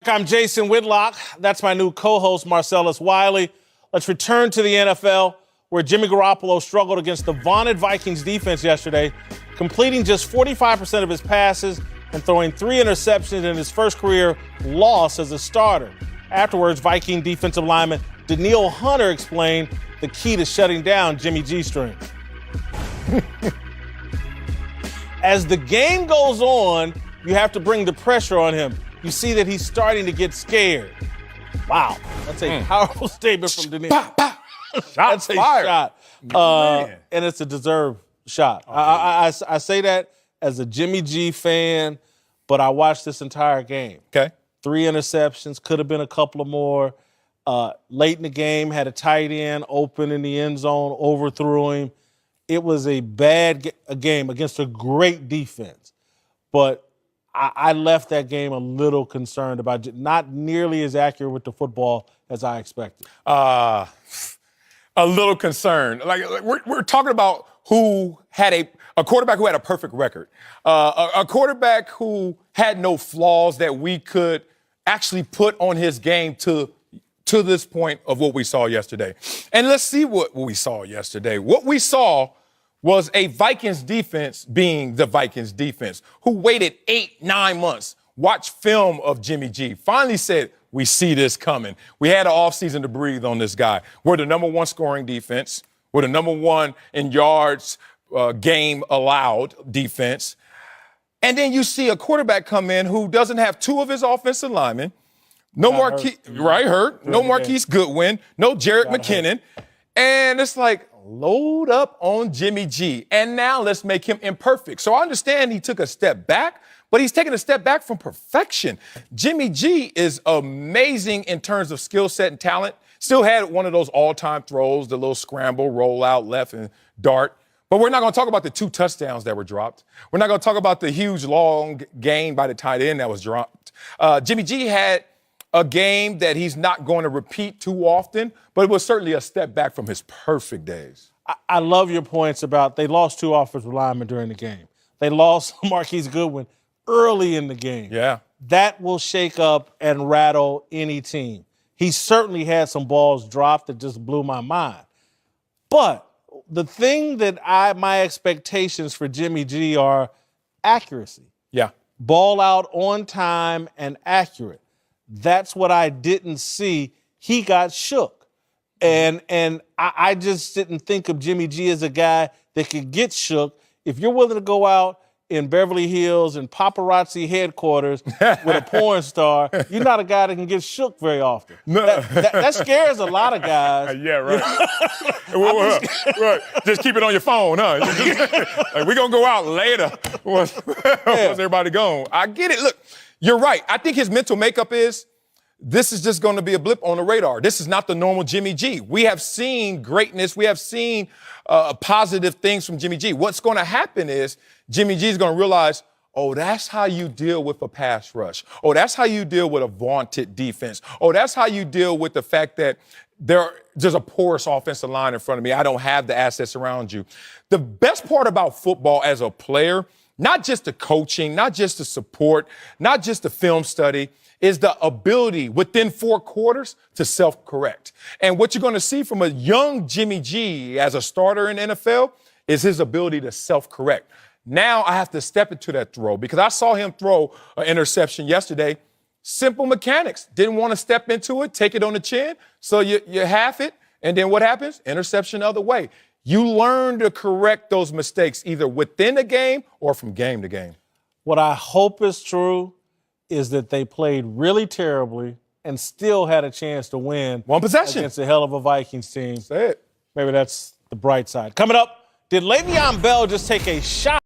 I'm Jason Whitlock. That's my new co-host, Marcellus Wiley. Let's return to the NFL, where Jimmy Garoppolo struggled against the vaunted Vikings defense yesterday, completing just 45% of his passes and throwing 3 interceptions in his first career loss as a starter. Afterwards, Viking defensive lineman Danielle Hunter explained the key to shutting down Jimmy G's strength. As the game goes on, you have to bring the pressure on him. You see that he's starting to get scared. Wow, that's a powerful statement from Danielle. That's a shot. And it's a deserved shot. I say that as a Jimmy G fan, but I watched this entire game. Okay. 3 interceptions, could have been a couple of more. Late in the game, had a tight end open in the end zone, overthrew him. It was a bad game against a great defense. But I left that game a little concerned about not nearly as accurate with the football as I expected. A little concerned. Like we're talking about who had a quarterback who had a perfect record, a quarterback who had no flaws that we could actually put on his game to this point of what we saw yesterday. And let's see what we saw yesterday. What we saw was a Vikings defense being the Vikings defense, who waited 8-9 months, watched film of Jimmy G, finally said, we see this coming. We had an offseason to breathe on this guy. We're the number 1 scoring defense. We're the number 1 in yards game allowed defense. And then you see a quarterback come in who doesn't have 2 of his offensive linemen, no Marquise Goodwin, no Jerick McKinnon. And it's like, load up on Jimmy G. And now let's make him imperfect. So I understand he took a step back, but he's taking a step back from perfection. Jimmy G is amazing in terms of skill set and talent. Still had one of those all-time throws, the little scramble, roll out, left, and dart. But we're not going to talk about the 2 touchdowns that were dropped. We're not going to talk about the huge long gain by the tight end that was dropped. Jimmy G had a game that he's not going to repeat too often, but it was certainly a step back from his perfect days. I love your points about they lost 2 offensive linemen during the game. They lost Marquise Goodwin early in the game. Yeah. That will shake up and rattle any team. He certainly had some balls dropped that just blew my mind. But the thing that my expectations for Jimmy G are accuracy. Yeah. Ball out on time and accurate. That's what I didn't see. He got shook. And I just didn't think of Jimmy G as a guy that could get shook. If you're willing to go out in Beverly Hills and paparazzi headquarters with a porn star, you're not a guy that can get shook very often. No. That scares a lot of guys. Yeah, right. Right. Just keep it on your phone, huh? Like, we're going to go out later once everybody gone. I get it. Look, you're right. I think his mental makeup is, this is just going to be a blip on the radar. This is not the normal Jimmy G. We have seen greatness. We have seen positive things from Jimmy G. What's going to happen is Jimmy G is going to realize, oh, that's how you deal with a pass rush. Oh, that's how you deal with a vaunted defense. Oh, that's how you deal with the fact that there's a porous offensive line in front of me. I don't have the assets around you. The best part about football as a player, not just the coaching, not just the support, not just the film study, is the ability within 4 quarters to self-correct. And what you're going to see from a young Jimmy G as a starter in the NFL is his ability to self-correct. Now I have to step into that throw because I saw him throw an interception yesterday. Simple mechanics. Didn't want to step into it, take it on the chin. So you half it, and then what happens? Interception the other way. You learn to correct those mistakes either within the game or from game to game. What I hope is true is that they played really terribly and still had a chance to win 1 possession against a hell of a Vikings team. That's it. Maybe that's the bright side. Coming up, did Le'Veon Bell just take a shot